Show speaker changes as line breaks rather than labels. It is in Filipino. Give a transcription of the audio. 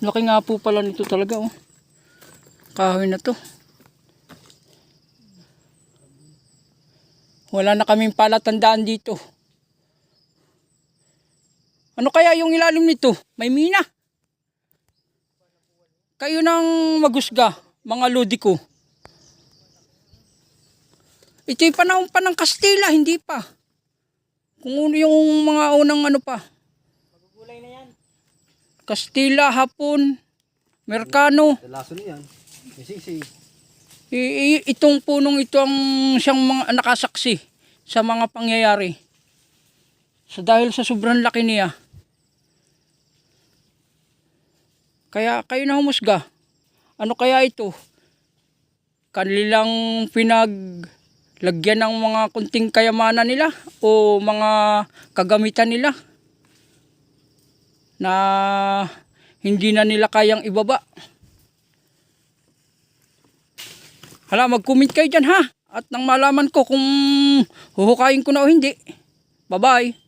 Laki nga po pala nito talaga, oh. Kahoy na to. Wala na kaming palatandaan dito. Ano kaya yung ilalim nito? May mina. Kayo nang magusga, mga lodi ko. Ito'y panahon pa ng Kastila, hindi pa. Kung ano yung mga unang ano pa.
Magugulay na yan.
Kastila, Hapon, Merkano.
Laso niyan. Sisi.
Itong punong ito ang siyang mga nakasaksi sa mga pangyayari. So dahil sa sobrang laki niya. Kaya kayo na humusga. Ano kaya ito? Kanilang pinaglagyan ng mga kunting kayamanan nila o mga kagamitan nila na hindi na nila kayang ibaba. Hala, mag-comment kayo dyan ha. At nang malaman ko kung huhukayin ko na o hindi. Bye-bye.